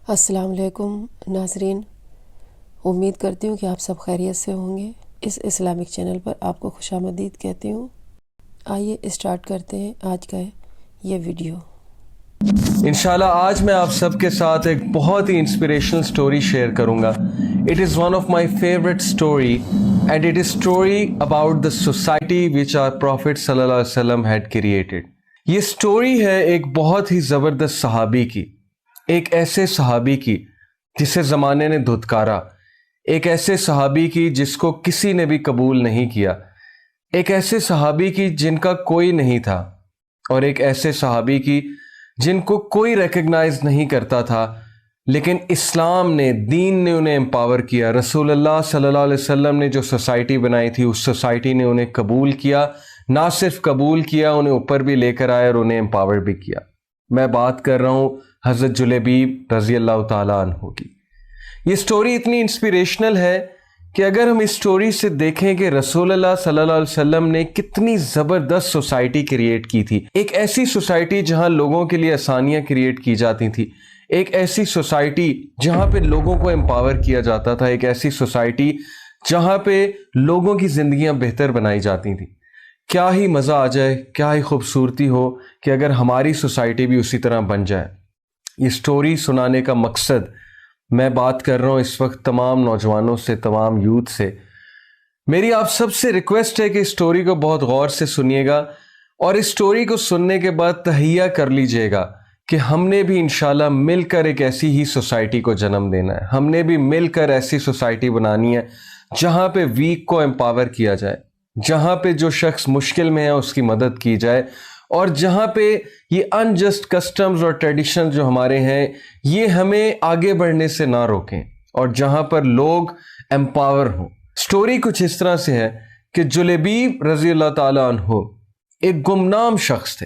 अस्सलाम वालेकुम नाज़रीन, उम्मीद करती हूँ कि आप सब खैरियत से होंगे। इस इस्लामिक चैनल पर आपको खुशामदीद कहती हूँ। आइए स्टार्ट करते हैं आज का ये वीडियो। इंशाल्लाह आज मैं आप सबके साथ एक बहुत ही इंस्पिरेशनल स्टोरी शेयर करूंगा। It is one of my favourite story and it is story about the society which our prophet सल्लल्लाहु अलैहि वसल्लम हैड क्रिएटेड। ये स्टोरी है एक बहुत ही ज़बरदस्त सहाबी की, एक ऐसे सहाबी की जिसे ज़माने ने धुतकारा, एक ऐसे सहाबी की जिसको किसी ने भी कबूल नहीं किया, एक ऐसे सहाबी की जिनका कोई नहीं था, और एक ऐसे सहाबी की जिनको कोई रिकग्नाइज नहीं करता था, लेकिन इस्लाम ने, दीन ने उन्हें एम्पावर किया। रसूलुल्लाह सल्लल्लाहु अलैहि वसल्लम ने जो सोसाइटी बनाई थी उस सोसाइटी ने उन्हें कबूल किया, ना सिर्फ कबूल किया, उन्हें ऊपर भी लेकर आया और उन्हें एम्पावर भी किया। मैं बात कर रहा हूँ हज़रत जुलैबीब रज़ी अल्लाह ताला अन्हु की। ये स्टोरी इतनी इंस्पिरेशनल है कि अगर हम इस स्टोरी से देखें कि रसूलुल्लाह सल्लल्लाहु अलैहि वसल्लम ने कितनी ज़बरदस्त सोसाइटी क्रिएट की थी, एक ऐसी सोसाइटी जहां लोगों के लिए आसानियां क्रिएट की जाती थी, एक ऐसी सोसाइटी जहां पे लोगों को एम्पावर किया जाता था, एक ऐसी सोसाइटी जहां पे लोगों की ज़िंदगियां बेहतर बनाई जाती थी। क्या ही मज़ा आ जाए, क्या ही खूबसूरती हो कि अगर हमारी सोसाइटी भी उसी तरह बन जाए। ये स्टोरी सुनाने का मकसद, मैं बात कर रहा हूँ इस वक्त तमाम नौजवानों से, तमाम यूथ से। मेरी आप सबसे रिक्वेस्ट है कि इस स्टोरी को बहुत गौर से सुनिएगा और इस स्टोरी को सुनने के बाद तहैया कर लीजिएगा कि हमने भी इंशाल्लाह मिलकर एक ऐसी ही सोसाइटी को जन्म देना है। हमने भी मिलकर ऐसी सोसाइटी बनानी है जहाँ पे वीक को एम्पावर किया जाए, जहाँ पे जो शख्स मुश्किल में है उसकी मदद की जाए, और जहाँ पे ये अनजस्ट कस्टम्स और ट्रेडिशन जो हमारे हैं ये हमें आगे बढ़ने से ना रोकें, और जहाँ पर लोग एम्पावर हों। स्टोरी कुछ इस तरह से है कि जुलैबीब रज़ी अल्लाह ताला अन्हु एक गुमनाम शख्स थे।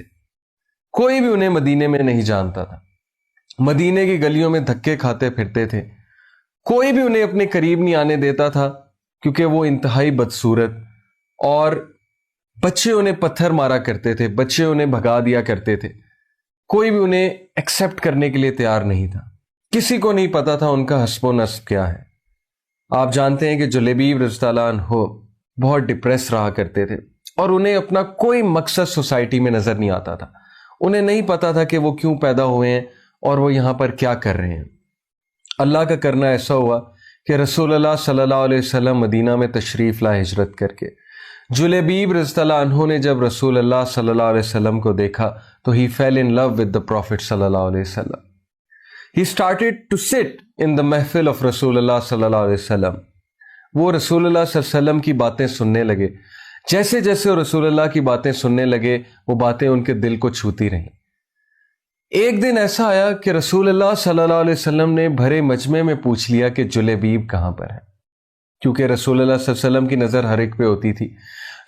कोई भी उन्हें मदीने में नहीं जानता था, मदीने की गलियों में धक्के खाते फिरते थे, कोई भी उन्हें अपने करीब नहीं आने देता था क्योंकि वो इंतहाई बदसूरत, और बच्चे उन्हें पत्थर मारा करते थे, बच्चे उन्हें भगा दिया करते थे। कोई भी उन्हें एक्सेप्ट करने के लिए तैयार नहीं था, किसी को नहीं पता था उनका हस्ब नस्ब क्या है। आप जानते हैं कि जुलैबीब रज़ियल्लाहु अन्हु बहुत डिप्रेस रहा करते थे और उन्हें अपना कोई मकसद सोसाइटी में नजर नहीं आता था। उन्हें नहीं पता था कि वो क्यों पैदा हुए हैं और वो यहाँ पर क्या कर रहे हैं। अल्लाह का करना ऐसा हुआ कि रसूलुल्लाह सल्लल्लाहु अलैहि वसल्लम मदीना में तशरीफ ला हिजरत करके। जुलैबीब रज़ियल्लाहु अन्हु ने जब रसूलुल्लाह सल्लल्लाहु अलैहि वसल्लम को देखा तो he fell in love with the prophet सल्लल्लाहु अलैहि वसल्लम। He started to sit in the mehfil of रसूलुल्लाह सल्लल्लाहु अलैहि वसल्लम। वो रसूलुल्लाह सल्लल्लाहु अलैहि वसल्लम की बातें सुनने लगे। जैसे जैसे वो रसूलुल्लाह की बातें सुनने लगे वो बातें उनके दिल को छूती रहीं। एक दिन ऐसा आया कि रसूलुल्लाह सल्लल्लाहु अलैहि वसल्लम ने भरे मजमे में पूछ लिया कि जुलैबीब कहाँ पर है, क्योंकि रसूलुल्लाह सल्लल्लाहु अलैहि वसल्लम की नज़र हर एक पे होती थी।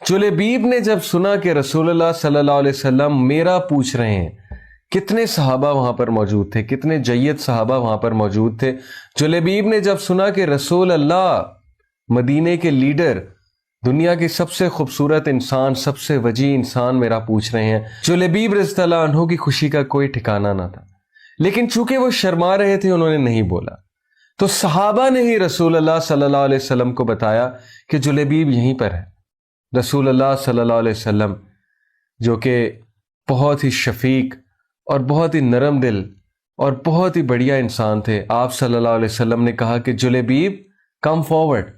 जुलैबीब ने जब सुना कि रसूलुल्लाह सल्लल्लाहु अलैहि वसल्लम मेरा पूछ रहे हैं, कितने सहाबा वहां पर मौजूद थे, कितने जय्यद सहाबा वहां पर मौजूद थे। जुलैबीब ने जब सुना कि रसूल अल्लाह, मदीने के लीडर, दुनिया की सबसे खूबसूरत इंसान, सबसे वजी इंसान मेरा पूछ रहे हैं, जुलैबीब रज़ियल्लाहु अन्हु की खुशी का कोई ठिकाना ना था। लेकिन चूंकि वो शर्मा रहे थे उन्होंने नहीं बोला। तो सहाबा ने ही रसूलुल्लाह सल्लल्लाहु अलैहि वसल्लम को बताया कि जुलैबीब यहीं पर है। रसूलुल्लाह सल्लल्लाहु अलैहि वसल्लम जो कि बहुत ही शफीक और बहुत ही नरम दिल और बहुत ही बढ़िया इंसान थे, आप सल्लल्लाहु अलैहि वसल्लम ने कहा कि जुलैबीब कम फॉरवर्ड,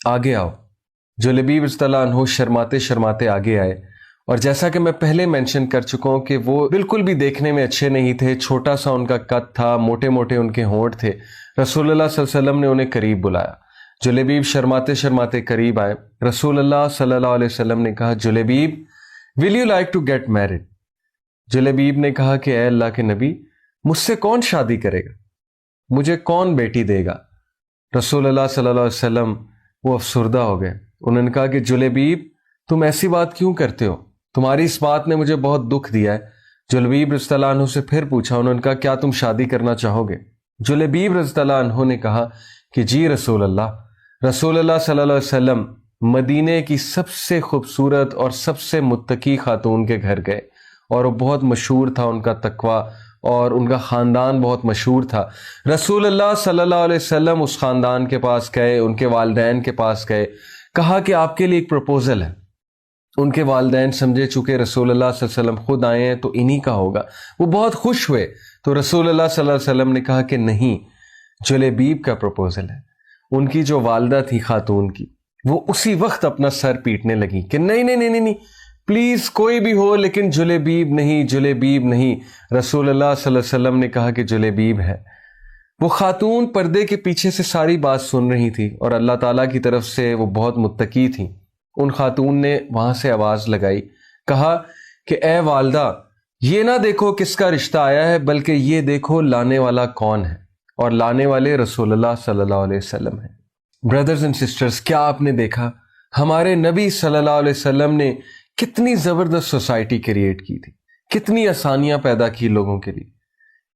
आगे आओ। जुलैबीब रज़ियल्लाहु अन्हु शर्माते शर्माते आगे आए, और जैसा कि मैं पहले मेंशन कर चुका हूं कि वो बिल्कुल भी देखने में अच्छे नहीं थे, छोटा सा उनका कद था, मोटे मोटे उनके होंठ थे। रसूलुल्लाह सल्लल्लाहु अलैहि वसल्लम ने उन्हें करीब बुलाया। जुलैबीब शर्माते शर्माते करीब आए। रसूलुल्लाह सल्लल्लाहु अलैहि वसल्लम ने कहा, Julaybib will you like to get married. Julaybib ने कहा कि ऐ अल्लाह के नबी, मुझसे कौन शादी करेगा, मुझे कौन बेटी देगा। रसूलुल्लाह सल्लल्लाहु अलैहि वसल्लम वो अफसुर्दा हो गए। उन्होंने कहा कि जुलैबीब तुम ऐसी बात क्यों करते हो, तुम्हारी इस बात ने मुझे बहुत दुख दिया है। जुलैबीब रज़ियल्लाहु अन्हु से फिर पूछा, उन्होंने कहा क्या तुम शादी करना चाहोगे। जुलैबीब रज़ियल्लाहु अन्हु ने कहा कि जी रसूल अल्लाह। रसूलुल्लाह सल्लल्लाहु अलैहि वसल्लम मदीने की सबसे खूबसूरत और सबसे मुत्तकी खातून के घर गए, और वो बहुत मशहूर था उनका तकवा, اور ان کا خاندان بہت مشہور تھا. رسول اللہ صلی اللہ علیہ وسلم اس خاندان کے پاس گئے, ان کے والدین کے پاس گئے, کہا کہ آپ کے لیے ایک پروپوزل ہے. ان کے والدین سمجھے چونکہ رسول اللہ صلی اللہ علیہ وسلم خود آئے ہیں تو انہی کا ہوگا, وہ بہت خوش ہوئے. تو رسول اللہ صلی اللہ علیہ وسلم نے کہا کہ نہیں, جلیبیب کا پروپوزل ہے. ان کی جو والدہ تھی خاتون کی, وہ اسی وقت اپنا سر پیٹنے لگی کہ نہیں نہیں نہیں نہیں, پلیز کوئی بھی ہو لیکن جلیبیب نہیں, جلیبیب نہیں. رسول اللہ صلی اللہ علیہ وسلم نے کہا کہ جلیبیب ہے. وہ خاتون پردے کے پیچھے سے ساری بات سن رہی تھی اور اللہ تعالیٰ کی طرف سے وہ بہت متقی تھی. ان خاتون نے وہاں سے آواز لگائی, کہا کہ اے والدہ, یہ نہ دیکھو کس کا رشتہ آیا ہے بلکہ یہ دیکھو لانے والا کون ہے, اور لانے والے رسول اللہ صلی اللہ علیہ وسلم ہیں. بردرز اینڈ سسٹرز, کیا آپ نے دیکھا ہمارے نبی صلی اللہ علیہ وسلم نے کتنی زبردست سوسائٹی کریٹ کی تھی, کتنی آسانیاں پیدا کی لوگوں کے لیے.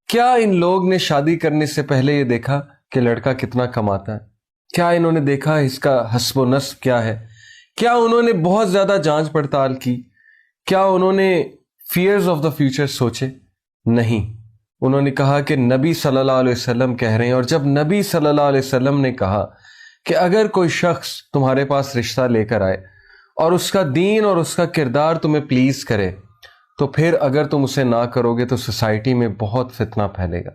کیا ان لوگ نے شادی کرنے سے پہلے یہ دیکھا کہ لڑکا کتنا کماتا ہے؟ کیا انہوں نے دیکھا اس کا حسب و نسب کیا ہے؟ کیا انہوں نے بہت زیادہ جانچ پڑتال کی؟ کیا انہوں نے فیئرز آف دا فیوچر سوچے؟ نہیں. انہوں نے کہا کہ نبی صلی اللہ علیہ وسلم کہہ رہے ہیں, اور جب نبی صلی اللہ علیہ وسلم نے کہا کہ اگر کوئی شخص تمہارے پاس رشتہ لے کر آئے اور اس کا دین اور اس کا کردار تمہیں پلیز کرے, تو پھر اگر تم اسے نہ کرو گے تو سوسائٹی میں بہت فتنہ پھیلے گا.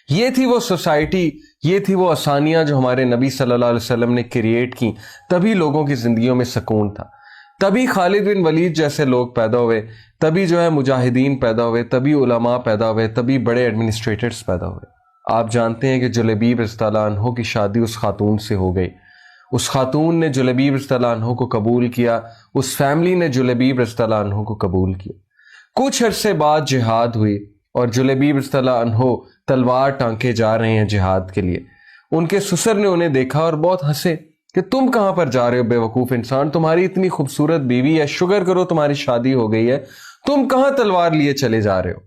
یہ تھی وہ سوسائٹی, یہ تھی وہ آسانیاں جو ہمارے نبی صلی اللہ علیہ وسلم نے کریٹ کی. تبھی لوگوں کی زندگیوں میں سکون تھا, تبھی خالد بن ولید جیسے لوگ پیدا ہوئے, تبھی جو ہے مجاہدین پیدا ہوئے, تبھی علماء پیدا ہوئے, تبھی بڑے ایڈمنسٹریٹرز پیدا ہوئے. آپ جانتے ہیں کہ جلیبیب رضی اللہ عنہ کی شادی اس خاتون سے ہو گئی. اس خاتون نے جلیبیب رضی اللہ عنہ کو قبول کیا, اس فیملی نے جلیبیب رضی اللہ عنہ کو قبول کیا. کچھ عرصے بعد جہاد ہوئی اور جلیبیب رضی اللہ عنہ تلوار ٹانکے جا رہے ہیں جہاد کے لیے. ان کے سسر نے انہیں دیکھا اور بہت ہنسے کہ تم کہاں پر جا رہے ہو بے وقوف انسان, تمہاری اتنی خوبصورت بیوی ہے, شکر کرو تمہاری شادی ہو گئی ہے, تم کہاں تلوار لیے چلے جا رہے ہو؟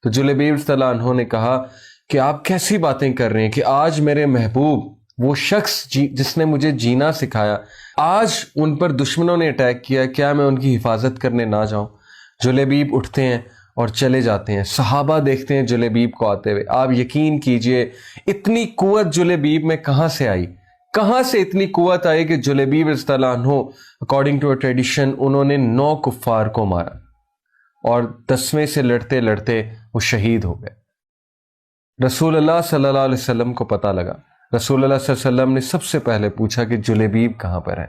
تو جلیبیب رضی اللہ عنہ نے کہا کہ آپ کیسی باتیں کر رہے ہیں کہ آج میرے محبوب, وہ شخص جس نے مجھے جینا سکھایا, آج ان پر دشمنوں نے اٹیک کیا, کیا میں ان کی حفاظت کرنے نہ جاؤں؟ جلیبیب اٹھتے ہیں اور چلے جاتے ہیں. صحابہ دیکھتے ہیں جلیبیب کو آتے ہوئے. آپ یقین کیجئے اتنی قوت جلیبیب میں کہاں سے آئی, کہاں سے اتنی قوت آئی کہ جلیبیب رضی اللہ عنہ اکارڈنگ ٹو اے ٹریڈیشن انہوں نے 9 کفار کو مارا اور 10ویں سے لڑتے لڑتے وہ شہید ہو گئے. رسول اللہ صلی اللہ علیہ وسلم کو پتہ لگا. رسول اللہ صلی اللہ علیہ وسلم نے سب سے پہلے پوچھا کہ جلیبیب کہاں پر ہے؟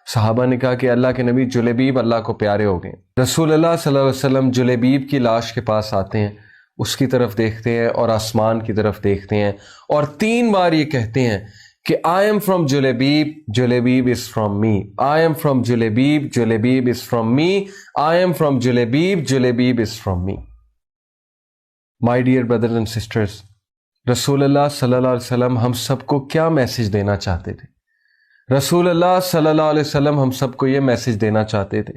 صحابہ نے کہا کہ اللہ کے نبی جلیبیب اللہ کو پیارے ہو گئے. رسول اللہ صلی اللہ علیہ وسلم جلیبیب کی لاش کے پاس آتے ہیں, اس کی طرف دیکھتے ہیں اور آسمان کی طرف دیکھتے ہیں اور 3 بار یہ کہتے ہیں کہ I am from Julaybib, Julaybib is from me. I am from Julaybib, Julaybib is from me. I am from Julaybib, Julaybib is from me. My dear brothers and sisters, رسول اللہ صلی اللہ علیہ وسلم ہم سب کو کیا میسج دینا چاہتے تھے؟ رسول اللہ صلی اللہ علیہ وسلم ہم سب کو یہ میسج دینا چاہتے تھے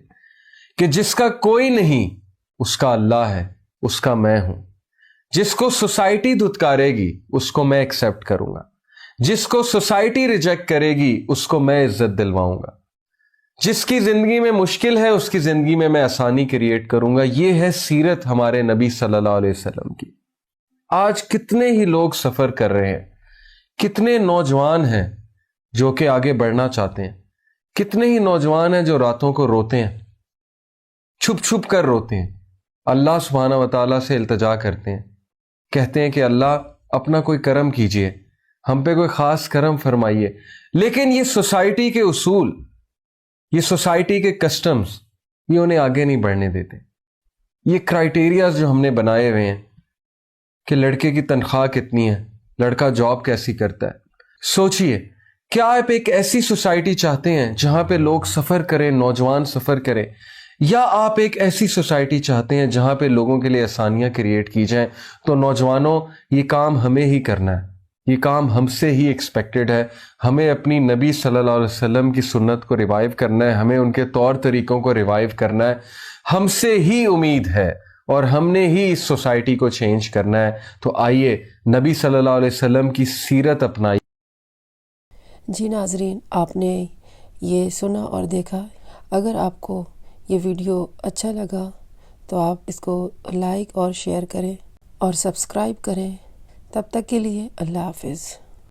کہ جس کا کوئی نہیں اس کا اللہ ہے, اس کا میں ہوں. جس کو سوسائٹی دھتکارے گی اس کو میں ایکسیپٹ کروں گا, جس کو سوسائٹی ریجیکٹ کرے گی اس کو میں عزت دلواؤں گا, جس کی زندگی میں مشکل ہے اس کی زندگی میں آسانی کریٹ کروں گا. یہ ہے سیرت ہمارے نبی صلی اللہ علیہ وسلم کی. آج کتنے ہی لوگ سفر کر رہے ہیں, کتنے نوجوان ہیں جو کہ آگے بڑھنا چاہتے ہیں, کتنے ہی نوجوان ہیں جو راتوں کو روتے ہیں, چھپ چھپ کر روتے ہیں, اللہ سبحانہ و تعالیٰ سے التجا کرتے ہیں, کہتے ہیں کہ اللہ اپنا کوئی کرم کیجئے, ہم پہ کوئی خاص کرم فرمائیے. لیکن یہ سوسائٹی کے اصول, یہ سوسائٹی کے کسٹمز, یہ انہیں آگے نہیں بڑھنے دیتے. یہ کرائیٹیریاز جو ہم نے بنائے ہوئے ہیں کہ لڑکے کی تنخواہ کتنی ہے, لڑکا جاب کیسی کرتا ہے. سوچئے, کیا آپ ایک ایسی سوسائٹی چاہتے ہیں جہاں پہ لوگ سفر کریں, نوجوان سفر کریں, یا آپ ایک ایسی سوسائٹی چاہتے ہیں جہاں پہ لوگوں کے لیے آسانیاں کریٹ کی جائیں؟ تو نوجوانوں, یہ کام ہمیں ہی کرنا ہے, یہ کام ہم سے ہی ایکسپیکٹڈ ہے. ہمیں اپنی نبی صلی اللہ علیہ وسلم کی سنت کو ریوائیو کرنا ہے, ہمیں ان کے طور طریقوں کو ریوائیو کرنا ہے. ہم سے ہی امید ہے اور ہم نے ہی اس سوسائٹی کو چینج کرنا ہے. تو آئیے نبی صلی اللہ علیہ وسلم کی سیرت اپنائیے. جی ناظرین, آپ نے یہ سنا اور دیکھا. اگر آپ کو یہ ویڈیو اچھا لگا تو آپ اس کو لائک اور شیئر کریں, اور سبسکرائب کریں. تب تک کے لیے اللہ حافظ.